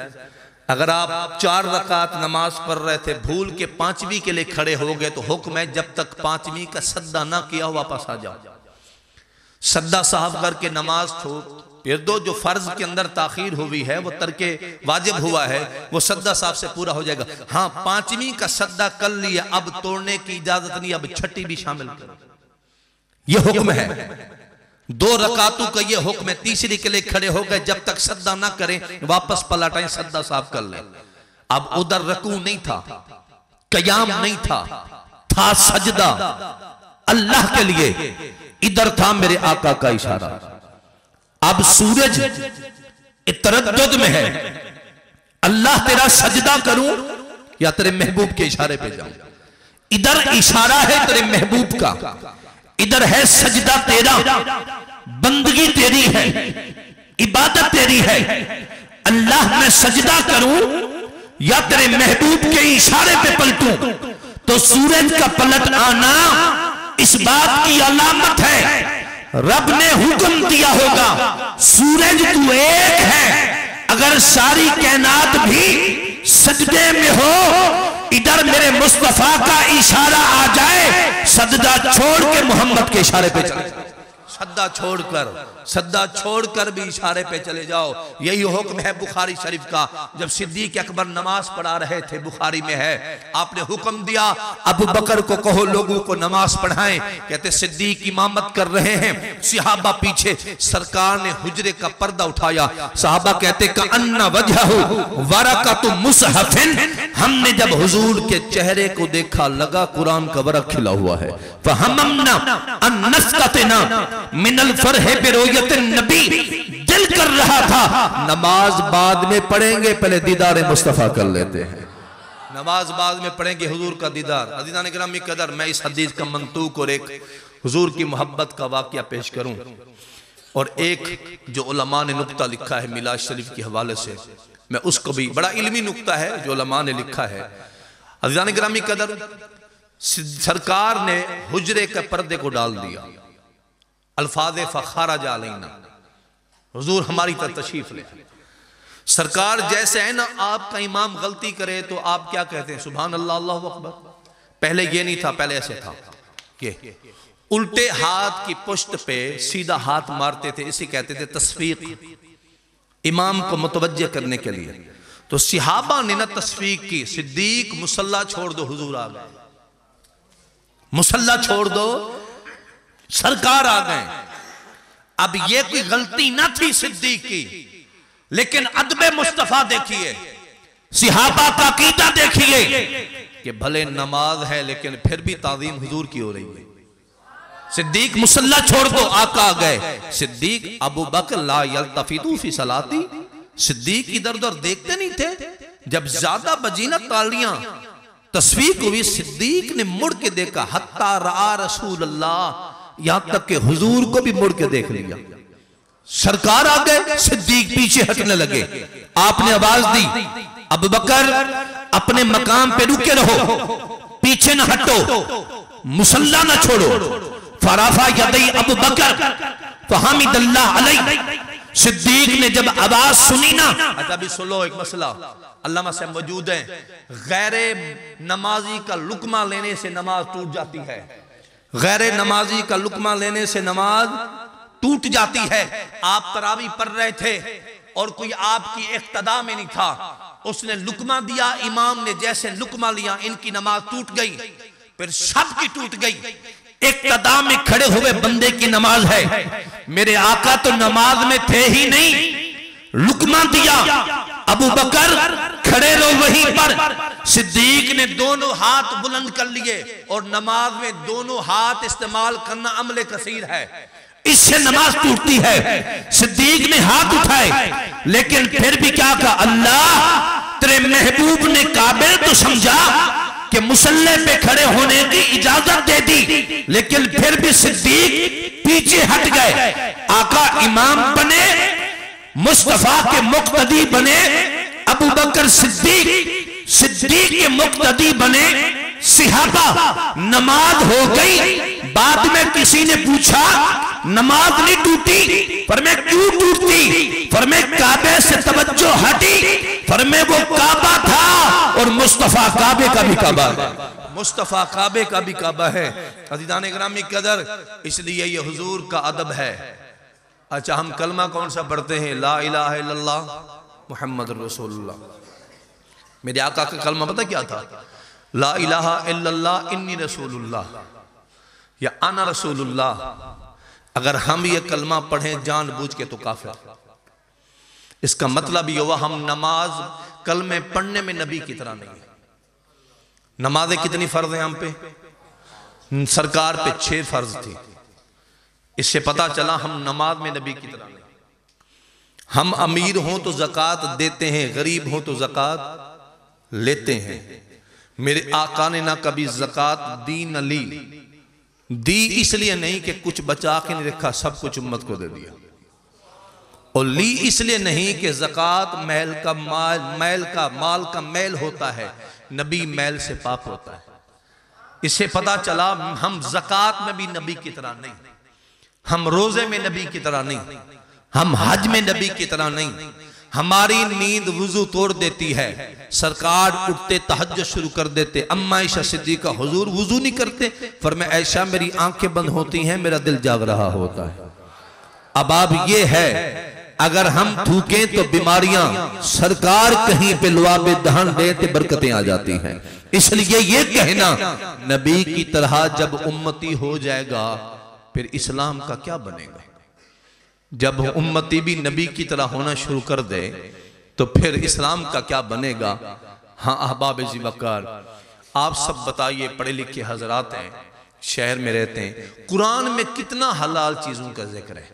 अगर आप 4 रकात नमाज पढ़ रहे थे, भूल के 5वीं के लिए खड़े हो गए, तो हुक्म है जब तक 5वीं का सद्दा ना किया वापस आ जाओ, सद्दा साहब करके नमाज छोड़, फिर दो जो फर्ज के अंदर ताखीर हुई है वो तरके वाजिब हुआ है, वो सद्दा साहब से पूरा हो जाएगा। हाँ 5वीं का सद्दा कर लिया, अब तोड़ने की इजाजत नहीं, अब छठी भी शामिल करो, ये हुक्म है। 2 रकातों का ये हुक्म है। तीसरी के लिए खड़े हो गए, जब तक सद्दा ना करें वापस पलटाएं, सद्दा साफ कर लें। अब उधर रकू नहीं था, कयाम नहीं था सजदा अल्लाह के लिए, इधर था मेरे आका का इशारा। अब सूरज तरद्दुद में है, अल्लाह तेरा सजदा करूं या तेरे महबूब के इशारे पे जाऊं। इधर इशारा है तेरे महबूब का, इधर है सजदा तेरा, बंदगी तेरी है, इबादत तेरी है। अल्लाह मैं सजदा करूं या तेरे महबूब के इशारे पे पलटूं, तो सूरज का पलट आना इस बात की अलामत है रब ने हुक्म दिया होगा, सूरज तू एक है, अगर सारी कायनात भी सजदे में हो, इधर मेरे मुस्तफा का इशारा आ जाए, सजदा छोड़ के मोहम्मद के इशारे पे चले, सद्दा छोड़कर भी इशारे पे चले जाओ। यही हुक्म है बुखारी शरीफ का। जब सिद्दीक अकबर नमाज पढ़ा रहे थे, बुखारी में है, आपने हुक्म दिया अबू बकर को कहो लोगों को नमाज पढ़ाएं। कहते सिद्दीक इमामत कर रहे हैं, सहाबा पीछे, सरकार ने हुजरे का पर्दा उठाया, सहाबा कहते का अन्ना वजहहु वरकतु मुसहफिन, हमने जब हुजूर के चेहरे को देखा लगा कुरान का वरक खिला हुआ है। फहममना अन नस्कतना मिनल फरहे बिरोयत नबी, दिल कर रहा था नमाज बाद में पढ़ेंगे, पहले दीदार मुस्तफा कर लेते हैं, नमाज बाद में पढ़ेंगे हुजूर का दीदार। अज़ीज़ान गिरामी कदर, मैं इस हदीस का मंतूक और एक हुजूर की मोहब्बत का वाक़या पेश करूं, और एक जो उलमा ने नुक्ता लिखा है मिलाद शरीफ के हवाले से, मैं उसको भी, बड़ा इल्मी नुक्ता है जो उलमा ने लिखा है। अज़ीज़ान गिरामी कदर, सरकार ने हुजरे के पर्दे को डाल दिया, अल्फाज़े फ़खारा जालैना, हुजूर हमारी तरफ तशरीफ ले। सरकार जैसे है ना, आपका इमाम गलती करे तो आप क्या कहते हैं, सुभान अल्लाह अल्लाहु अकबर। पहले ये नहीं था, पहले ऐसे था कि उल्टे हाथ की पुश्त पे सीधा हाथ मारते थे, इसे कहते थे तस्फीक, इमाम को मुतवज्जे करने के लिए। तो सहाबा ने ना तस्फीक की, सिद्दीक मुसल्ला छोड़ दो, हुजूर आ गए, मुसल्ला छोड़ दो, सरकार आ गए। अब ये कोई गलती ना थी सिद्दीक की, लेकिन अदबे मुस्तफा देखिए, सहाबा का अकीदा देखिए कि भले नमाज है लेकिन फिर भी ताज़ीम हुजूर की हो रही है। सिद्दीक मुसल्ला छोड़ दो, आका आ गए। सिद्दीक अबू बकर ला यल्तफितु फी सलाती, सिद्दीक इधर उधर देखते नहीं थे। जब ज्यादा बजी ना तालियां, तस्वीर हुई, सिद्दीक ने मुड़ के देखा, हत्ता रा रसूल अल्लाह, यहां तक के हुजूर को भी मुड़ के देख लिया। सरकार आ गए, सिद्दीक पीछे हटने लगे। आपने आवाज दी, अबू बकर अपने मकाम पे रुके रहो, पीछे न हटो, मुसल्ला न छोड़ो। फराफा यदई अबू बकर फहमिदल्लाह अलैहि, सिद्दीक ने जब आवाज सुनी ना, अभी सुनो एक मसला, अल्लामा से मौजूद है, गैरे नमाजी का लुकमा लेने से नमाज टूट जाती है। गैरे नमाजी का लुकमा लेने से नमाज टूट जाती है। आप तरावी पढ़ रहे थे और कोई आपकी इक्तदा में नहीं था, उसने लुकमा दिया, इमाम ने जैसे लुकमा लिया, इनकी नमाज टूट गई, फिर सबकी टूट गई। इक्तदा में खड़े हुए बंदे की नमाज है, मेरे आका तो नमाज में थे ही नहीं, लुकमा दिया, अबू बकर खड़े रहो वहीं पर। सिद्दीक ने दोनों हाथ बुलंद कर लिए, और नमाज में दोनों हाथ इस्तेमाल करना अमले कसीर है, इससे नमाज टूटती है। सिद्दीक ने हाथ उठाए, लेकिन फिर भी क्या कहा, अल्लाह तेरे महबूब ने काबिल तो समझा कि मुसल्ले पे खड़े होने की इजाजत दे दी, लेकिन फिर भी सिद्दीक पीछे हट गए। आका इमाम बने, मुस्तफा के मुक्तदी बने, अबू बकर सिद्दीक सिद्दीक के मुक्तदी बने, सिहाबा, नमाज हो गई। बाद में किसी ने पूछा नमाज नहीं टूटी, पर मैं क्यों टूटती, पर मैं काबे से तवज्जो हटी, पर मैं वो काबा था और मुस्तफा काबे का भी काबा है, मुस्तफा काबे का भी काबा है। अज़ीज़ान गिरामी कदर, इसलिए ये हुजूर का अदब है। अच्छा, हम कलमा कौन सा पढ़ते हैं, ला इलाहा इल्लल्लाह मुहम्मद रसूलुल्लाह। मेरे आका का कलमा पता क्या था, ला इलाहा इल्लल्लाह इन्नी रसूलुल्लाह या अना रसूलुल्लाह। अगर हम ये कलमा पढ़ें जानबूझ के तो काफिर। इसका मतलब ये हुआ हम नमाज कलमे पढ़ने में नबी की तरह नहीं है। नमाजें कितनी फर्ज हैं हम पे, सरकार पे 6 फर्ज थी। इससे पता चला हम नमाज में नबी की तरह नहीं। हम अमीर हों तो ज़कात देते हैं, गरीब हों तो ज़कात लेते हैं। मेरे आका ने ना कभी ज़कात दी न ली, दी इसलिए नहीं कि कुछ बचा के नहीं रखा, सब कुछ उम्मत को दे दिया, और ली इसलिए नहीं कि ज़कात मैल का माल का मैल होता है, नबी मैल से पाक होता है। इससे पता चला हम ज़कात में भी नबी की तरह नहीं, हम रोजे में नबी की तरह नहीं, हम हज में नबी की तरह नहीं। हमारी नींद वुजू तोड़ देती है, सरकार उठते तहज्जुद शुरू कर देते। अम्मा आयशा सिद्दीका, हुजूर वुजू नहीं करते, फरमाया ऐशा मेरी आंखें बंद होती हैं, मेरा दिल जाग रहा होता है। अब ये है, अगर हम थूकें तो बीमारियां, सरकार कहीं पे लुआबे दहन दे तो बरकतें आ जाती हैं। इसलिए ये कहना नबी की तरह जब उम्मती हो जाएगा फिर इस्लाम का क्या बनेगा। जब उम्मती भी नबी की तरह होना शुरू कर दे तो फिर इस्लाम का क्या बनेगा। हाँ अहबाब ज़िवकार, आप सब बताइए, पढ़े लिखे हजरात हैं, शहर में रहते हैं, कुरान में कितना हलाल चीजों का जिक्र है,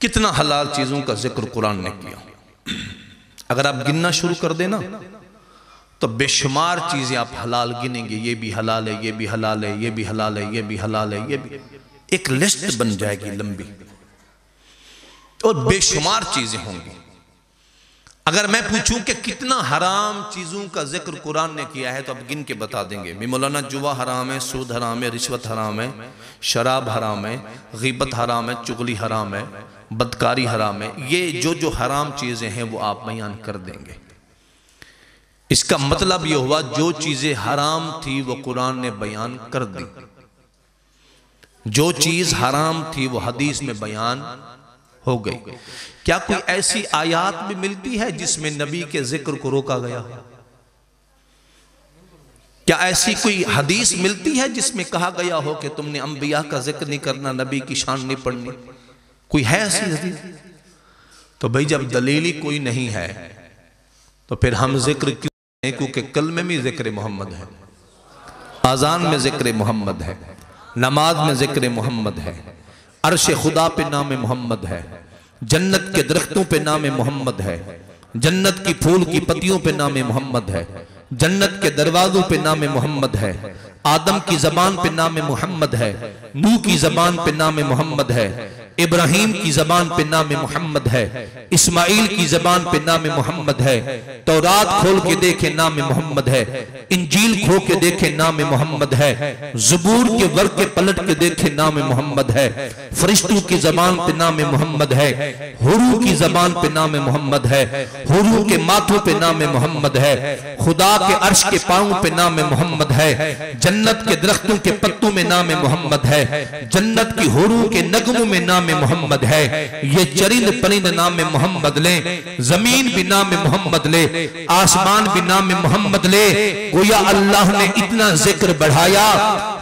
कितना हलाल चीजों का जिक्र कुरान ने किया। अगर आप गिनना शुरू कर देना तो बेशुमार चीजें आप हलाल गिनेंगे, ये भी हलाल है, ये भी हलाल है, ये भी हलाल है, ये भी हलाल है, ये भी, एक लिस्ट बन जाएगी लंबी, और बेशुमार चीजें होंगी। अगर मैं पूछूं कि कितना हराम चीजों का जिक्र कुरान ने किया है तो आप गिन के बता देंगे। मौलाना जुआ हराम है, सूद हराम है, रिश्वत हराम है, शराब हराम है, गीबत हराम है, चुगली हराम है, बदकारी हराम है। ये जो हराम चीजें हैं वो आप बयान कर देंगे। इसका मतलब ये हुआ जो चीजें हराम थी वो कुरान ने बयान कर दी, जो चीज हराम थी वो हदीस में बयान हो गई। क्या कोई ऐसी आयात भी मिलती है जिसमें नबी के जिक्र को रोका गया? क्या ऐसी कोई हदीस मिलती है जिसमें कहा गया हो कि तुमने अंबिया का जिक्र नहीं करना, नबी की शान नहीं पढ़नी? कोई है ऐसी हदीस? तो भाई जब दलील ही कोई नहीं है तो फिर हम जिक्र क्यों, क्योंकि कलमे में जिक्र मोहम्मद है आज़ान में ज़िक्र मोहम्मद है, नमाज में ज़िक्र मोहम्मद है, अर्श खुदा पे नाम मोहम्मद है, जन्नत के दरख्तों पे नाम मोहम्मद है, जन्नत की फूल की पत्तियों पे नाम मोहम्मद है, जन्नत के दरवाजों पे नाम मोहम्मद है, आदम की जबान पे नाम मोहम्मद है, नूह की जबान पे नाम मोहम्मद है, इब्राहिम की जबान पे नाम मोहम्मद है, इस्माइल की जबान पे नाम मोहम्मद है, तौरात खोल के देखे नाम मोहम्मद है, इंजील खोल के देखे नाम मोहम्मद है, ज़बूर के वर्क के पलट के देखे नाम मोहम्मद है, फरिश्तों की जबान पे नाम मोहम्मद है, हुरू की जबान पे नाम मोहम्मद है, हुरू के माथों पे नाम मोहम्मद है, खुदा के अर्श के पांव पे नाम मोहम्मद है, जन्नत के दरख्तों के पत्तों में नाम मोहम्मद है, जन्नत की हुरू के नगमों में नाम मोहम्मद है। ये चरिंद परिंद नाम मोहम्मद ले, जमीन भी नाम मोहम्मद ले, आसमान भी नाम मोहम्मद ले। गोया अल्लाह ने इतना जिक्र बढ़ाया,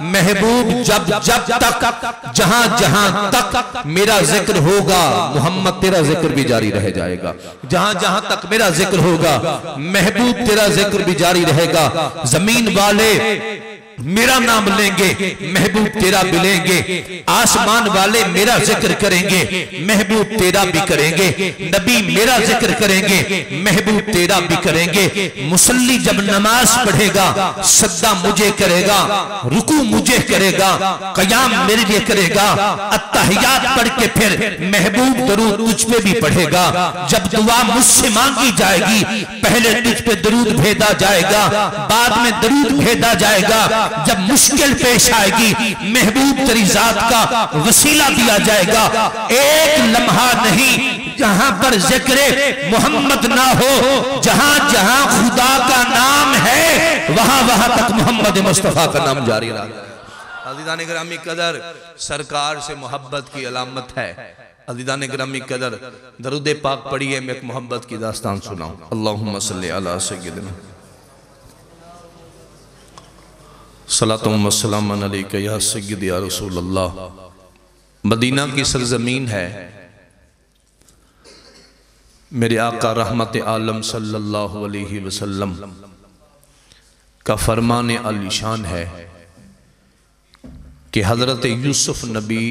महबूब जब जब तक जहां जहां तक मेरा जिक्र होगा मोहम्मद तेरा जिक्र भी जारी रह जाएगा, जहां जहां तक मेरा जिक्र होगा महबूब तेरा जिक्र भी जारी रहेगा। जमीन वाले मेरा नाम लेंगे, महबूब तेरा भी लेंगे, आसमान वाले मेरा जिक्र करेंगे, महबूब तेरा भी करेंगे, नबी मेरा जिक्र करेंगे, महबूब तेरा भी करेंगे। मुसल्ली जब नमाज पढ़ेगा सद्दा मुझे करेगा, रुकू मुझे करेगा, कयाम मेरे लिए करेगा, अत्तहियात पढ़ के फिर महबूब दरूद तुझ पे भी पढ़ेगा। जब दुआ मुझसे मांगी जाएगी पहले तुझ पे दरूद भेजा जाएगा, बाद में दरूद भेजा जाएगा। जब मुश्किल पेश आएगी महबूब तेरी जात का वसीला दिया जाएगा। एक लम्हा नहीं जहां पर जिक्र मोहम्मद ना हो, जहां जहां खुदा का नाम है वहां वहां तक मोहम्मद मुस्तफा का नाम जारी रहा। अज़ीज़ान गिरामी कदर, सरकार से मोहब्बत की अलामत है। अज़ीज़ान गिरामी कदर, दरूद पाक पढ़िए, मैं एक मोहब्बत की दास्तान सुनाऊं। अल्लाहुम्मा सल्ली अला सय्यिदिना सलातुम वस्सलाम अलैका या सय्यदी या रसूल अल्लाह। मदीना की सरजमीन है, मेरे आका रहमत आलम सल्लल्लाहु अलैहि वसल्लम का फरमान आलीशान है कि हज़रत यूसुफ नबी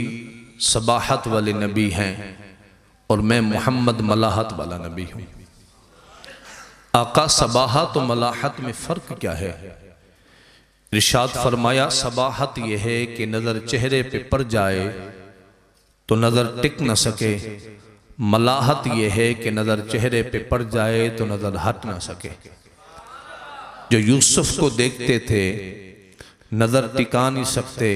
सबाहत वाले नबी हैं और मैं मोहम्मद मलाहत वाला नबी हूँ। आका सबाहत और मलाहत में फ़र्क क्या है? इरशाद फरमाया, सबाहत यह है कि नज़र चेहरे पे पड़ जाए तो नज़र टिक न सके, मलाहत यह है कि नज़र चेहरे पे पड़ जाए तो नज़र हट न सके। जो यूसुफ को देखते थे नज़र टिका नहीं सकते,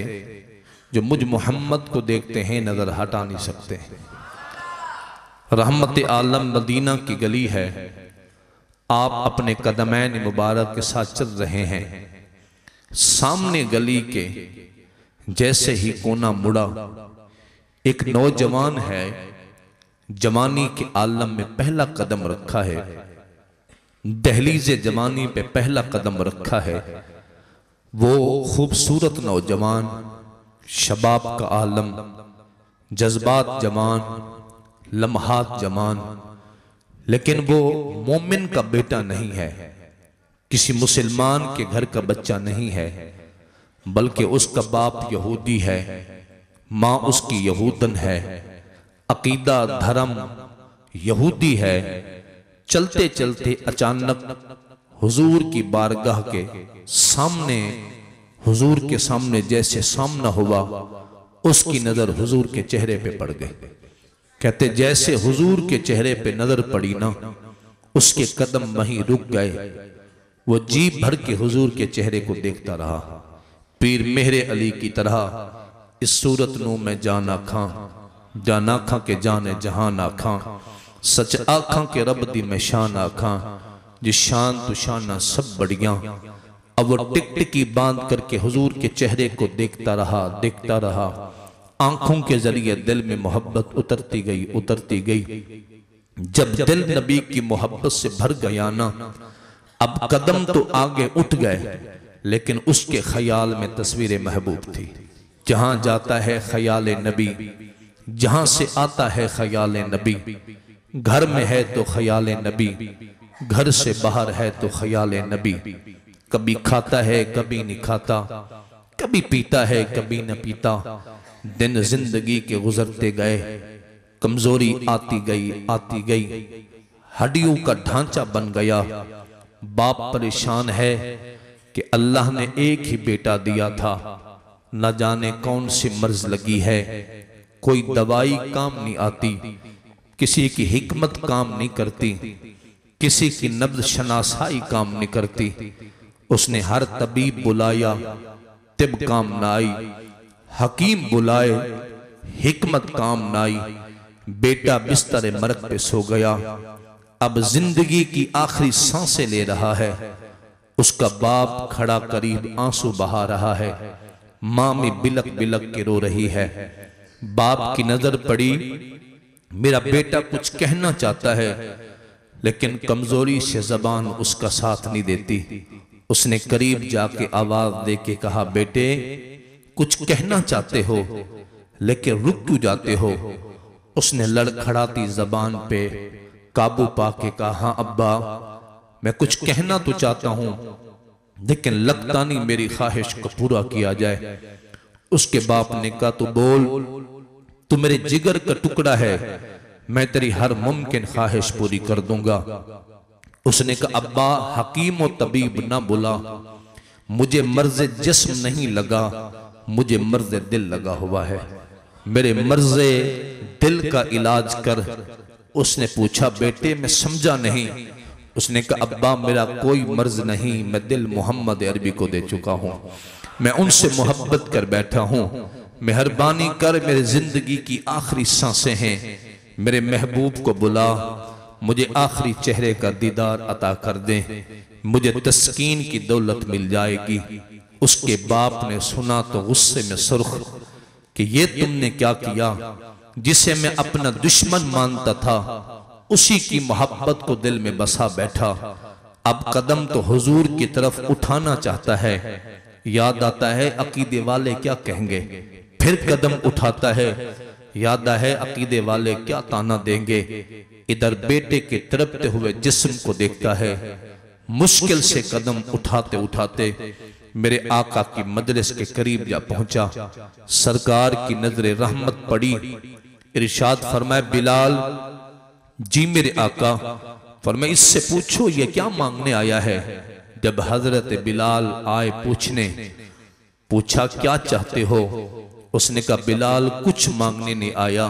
जो मुझ मोहम्मद को देखते हैं नज़र हटा नहीं सकते। रहमत आलम मदीना की गली है, आप अपने कदमैन मुबारक के साथ चल रहे हैं। सामने गली के जैसे ही कोना मुड़ा, एक नौजवान है, जवानी के आलम में पहला कदम रखा है, दहलीज़े जवानी पे पहला कदम रखा है। वो खूबसूरत नौजवान, शबाब का आलम, जज्बात जवान, लम्हात जवान, लेकिन वो मोमिन का बेटा नहीं है, किसी मुसलमान के घर का बच्चा नहीं है, बल्कि उसका बाप यहूदी है, माँ उसकी यहूदन है, अकीदा धर्म यहूदी है। चलते चलते अचानक हुजूर की बारगाह के सामने, हुजूर के सामने जैसे सामना हुआ, उसकी नजर हुजूर के चेहरे पे पड़ गई। कहते जैसे हुजूर के चेहरे पे नजर पड़ी ना, उसके कदम वहीं रुक गए। वो जी भर के हुजूर के चेहरे को देखता रहा। पीर मेहरे अली की तरह इस सूरत नू मैं जाना खां, जाना खां के जाने जहान आखां, सच आखां के रब दी मैं शान आखां, जिस शान तू शाना सब बढ़िया। अब वो टिक टिकी बांध करके हुजूर के चेहरे को देखता रहा, देखता रहा। आंखों के जरिए दिल में मोहब्बत उतरती गई, उतरती गई। जब दिल नबी की मोहब्बत से भर गया ना, अब कदम तो आगे उठ गए, लेकिन उसके ख्याल में तस्वीर महबूब थी। जहां जाता है ख्याल नबी, जहां से आता है ख्याल नबी, घर में है तो ख्याल नबी, घर से बाहर है तो ख्याल नबी। कभी खाता है कभी नहीं खाता, कभी पीता है कभी न पीता। दिन जिंदगी के गुजरते गए, कमजोरी आती गई, हड्डियों का ढांचा बन गया। बाप परेशान है कि अल्लाह ने एक ही बेटा दिया था, न जाने कौन सी मर्ज लगी है, कोई दवाई काम नहीं आती, किसी की हिकमत काम नहीं करती, किसी की नब्ज शनासाई काम नहीं करती। उसने हर तबीब बुलाया, तिब काम न आई, हकीम बुलाए, हिकमत काम न आई। बेटा बिस्तर मरग पे सो गया, अब जिंदगी की आखिरी सांसें ले रहा है। उसका बाप खड़ा करीब आंसू बहा रहा है, माँ में बिलक बिलक के रो रही है। बाप की नजर पड़ी, मेरा बेटा कुछ कहना चाहता है, लेकिन कमजोरी से जबान उसका साथ नहीं देती। उसने करीब जाके आवाज दे के कहा, बेटे कुछ कहना चाहते हो लेकिन रुक क्यों जाते हो? उसने लड़खड़ाती जबान पे काबू पाके कहा, हाँ अब्बा मैं कुछ कहना तो चाहता हूं, लेकिन लगता नहीं मेरी ख्वाहिश को पूरा किया जाए। उसके बाप ने कहा, तू बोल, तू मेरे जिगर का टुकड़ा है, मैं तेरी हर मुमकिन ख्वाहिश पूरी कर दूंगा। उसने कहा, अब्बा हकीम और तबीब ना बुला, मुझे मर्ज जिस्म नहीं लगा, मुझे मर्ज दिल लगा हुआ है, मेरे मर्ज दिल का इलाज कर। उसने पूछा, बेटे मैं समझा नहीं। उसने कहा, अब्बा मेरा कोई मर्ज नहीं, मैं दिल मोहम्मद अरबी को दे चुका हूं, मैं उनसे मोहब्बत कर बैठा हूं, मेहरबानी कर, मेरे जिंदगी की आखिरी सांसें हैं, मेरे महबूब को बुला, मुझे आखिरी चेहरे का दीदार अता कर दे, मुझे तस्कीन की दौलत मिल जाएगी। उसके बाप ने सुना तो गुस्से में सुर्ख कि ये तुमने क्या किया? जिसे मैं अपना दुश्मन मानता था उसी की मोहब्बत को दिल में बसा बैठा, अब कदम तो हुजूर की तरफ उठाना चाहता है। याद आता है अकीदे वाले क्या कहेंगे, फिर कदम उठाता है, याद है अकीदे वाले क्या ताना देंगे। इधर बेटे के तड़पते हुए जिस्म को देखता है, मुश्किल से कदम उठाते उठाते मेरे आका की मजलिस के करीब जा पहुंचा। सरकार की नजरे रहमत पड़ी, इरशाद फरमाए, बिलाल जी मेरे आका। फरमाए, इससे पूछो ये क्या मांगने आया है। जब हजरत बिलाल आए पूछने, पूछा क्या चाहते हो? उसने कहा, बिलाल कुछ मांगने नहीं आया,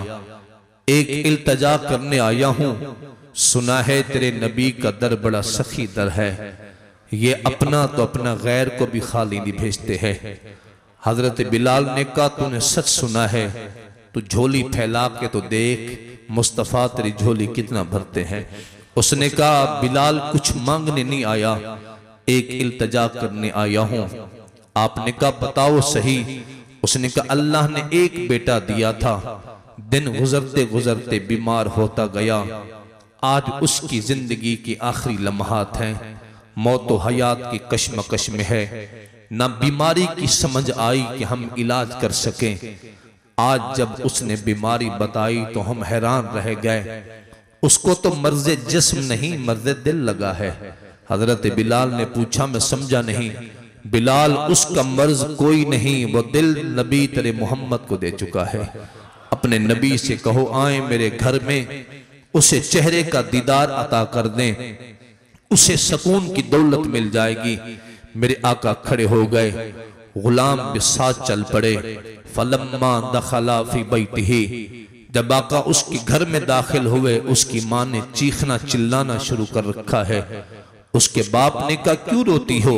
एक इल्तजा करने आया हूं। सुना है तेरे नबी का दर बड़ा सखी दर है, ये अपना तो अपना गैर को भी खाली नहीं भेजते हैं। हजरत बिलाल ने कहा, तूने सच सुना है, तू झोली फैला के तो देख, मुस्तफा तेरी झोली कितना भरते हैं। उसने कहा, बिलाल कुछ मांगने नहीं आया, एक इल्तजा करने आया हूं। आपने कहा, बताओ सही। उसने कहा, अल्लाह ने एक बेटा दिया था, दिन गुजरते गुजरते बीमार होता गया, आज उसकी जिंदगी की आखिरी लम्हात हैं, मौत व हयात की कश्मकश में है, न बीमारी की समझ आई कि हम इलाज कर सकें। आज जब उसने बीमारी बताई तो हम हैरान रह गए, उसको तो मर्ज जिस्म नहीं मर्ज दिल लगा है। हजरत बिलाल ने पूछा, मैं समझा नहीं। बिलाल, उसका मर्ज कोई नहीं, वो दिल नबी तेरे मोहम्मद को दे चुका है। अपने नबी से कहो आए मेरे घर में, उसे चेहरे का दीदार अता कर दें, उसे सुकून की दौलत मिल जाएगी। मेरे आका खड़े हो गए, गुलाम के साथ चल पड़े। फलम्मा दखला फी बैतिही, जब आका उसके घर में दाखिल हुए, उसकी माँ ने चीखना चिल्लाना शुरू कर रखा है। उसके बाप ने कहा, क्यों रोती हो?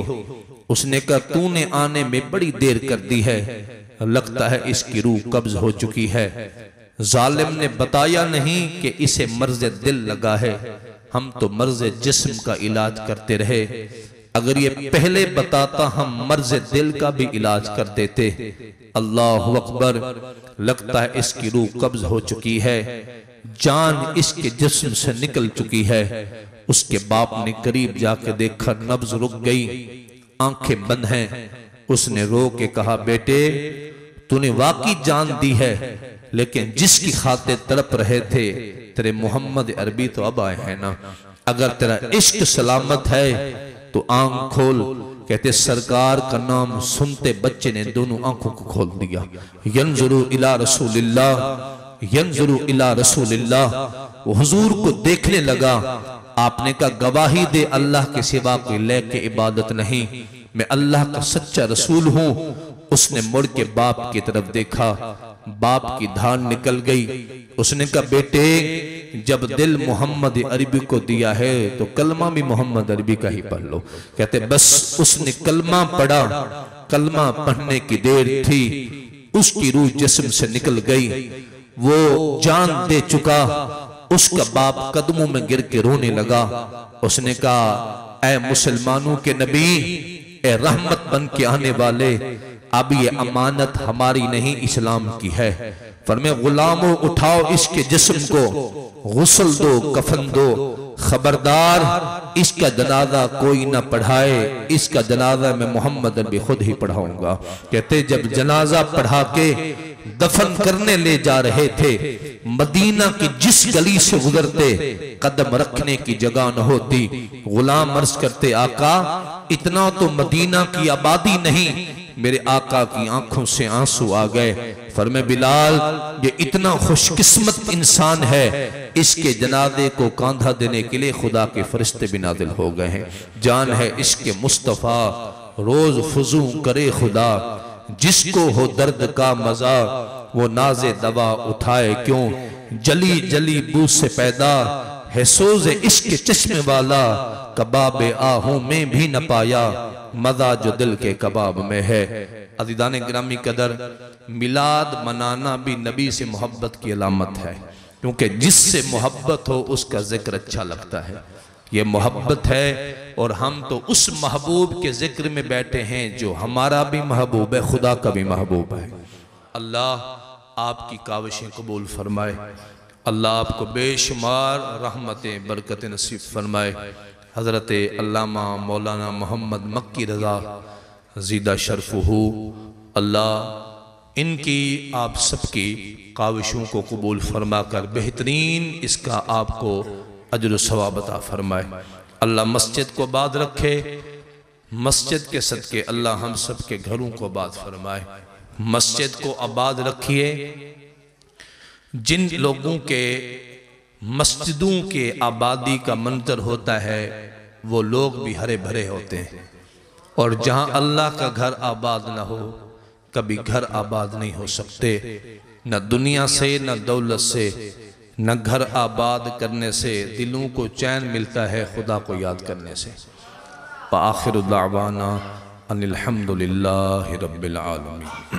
उसने कहा, तूने आने में बड़ी देर कर दी है, लगता है इसकी रूह कब्ज हो चुकी है। जालिम ने बताया नहीं कि इसे मर्ज दिल लगा है, हम तो मर्ज जिस्म का इलाज करते रहे। अगर ये पहले बताता हम मर्ज दिल का भी इलाज कर देते। अल्लाह अकबर, लगता है इसकी रूह कब्ज हो चुकी है, जान इसके जिस्म से निकल चुकी है। उसके बाप ने करीब जाकर देखा, नब्ज रुक गई, आंखें बंद हैं। उसने रो के कहा, बेटे तूने वाकई जान दी है, लेकिन जिसकी खातिर तड़प रहे थे तेरे मोहम्मद अरबी तो अब आए हैं ना। अगर तेरा इश्क सलामत है तो आंख खोल कहते सरकार का नाम सुनते बच्चे ने दोनों आंखों को खोल दिया। यंजुरु इला रसूलिल्लाह, यंजुरु इला रसूलिल्लाह, वो हुजूर को देखने लगा। आपने कहा गवाही दे अल्लाह के सिवा कोई लेके इबादत नहीं, मैं अल्लाह का सच्चा रसूल हूं। उसने मुड़ के बाप की तरफ देखा, बाप की धान निकल गई। उसने कहा बेटे जब दिल मोहम्मद अरबी को दिया है तो कलमा भी मोहम्मद अरबी का ही पढ़ लो। कहते बस उसने कलमा पढ़ा, कलमा पढ़ने की देर थी, उसकी रूह जिस्म से निकल गई, वो जान दे चुका। उसका बाप कदमों में गिर के रोने लगा। उसने कहा ऐ मुसलमानों के नबी, ए रहमत बन के आने वाले, अब ये अमानत हमारी नहीं इस्लाम की है। फरमाया गुलामों उठाओ इसके जिस्म को, गुस्ल दो, कफन दो, खबरदार इसका जनाजा कोई ना पढ़ाए, इसका जनाजा मैं मोहम्मद अरबी खुद ही पढ़ाऊंगा। कहते जब जनाजा पढ़ा के दफन करने ले जा रहे थे, मदीना की जिस गली से गुजरते कदम रखने की जगह न होती। गुलाम अर्ज करते आका इतना तो मदीना की आबादी नहीं, मेरे आका की आंखों से आंसू आ गए। फरमाए बिलाल ये इतना खुशकिस्मत इंसान है, इसके जनाजे को कांधा देने के लिए खुदा के फरिश्ते भी नाजिल हो गए हैं। जान है इसके मुस्तफा रोज फुजू करे खुदा, जिसको हो दर्द का मजा वो नाजे दवा उठाए क्यों। जली जली बू से पैदा है सोज़े इश्क चश्मे वाला, कबाब आहू में भी न पाया, मजा जो दिल के कबाब में है। अज़ीज़ान गिरामी कदर, मिलाद मनाना भी नबी से मोहब्बत की अलामत है, क्योंकि जिससे मोहब्बत हो उसका जिक्र अच्छा लगता है। ये मोहब्बत है और हम तो उस महबूब के जिक्र में बैठे हैं जो हमारा भी महबूब है, खुदा का भी महबूब है। अल्लाह आपकी काविशें कबूल फरमाए, अल्लाह आपको बेशुमार रहमतें बरकत नसीब फरमाए। हज़रत अल्लामा मौलाना मोहम्मद मक्की रज़ा ज़ीदा शरफ़ुहू, अल्लाह इनकी आप सबकी काविशों को कबूल फरमा कर बेहतरीन इसका आपको अजर सवाब अता फरमाए। अल्लाह मस्जिद को आबाद रखे, मस्जिद के सदके अल्लाह हम सब के घरों को आबाद फरमाए। मस्जिद को आबाद रखिए। जिन लोगों के मस्जिदों के आबादी का मंजर होता है वो लोग भी हरे भरे होते हैं, और जहां अल्लाह का घर आबाद ना हो कभी घर आबाद नहीं हो सकते, न दुनिया से न दौलत से न घर आबाद करने से दिलों को चैन मिलता है खुदा को याद करने से। आखिर दावाना अनिल हम्दुलिल्लाहि रब्बिल आलमीन।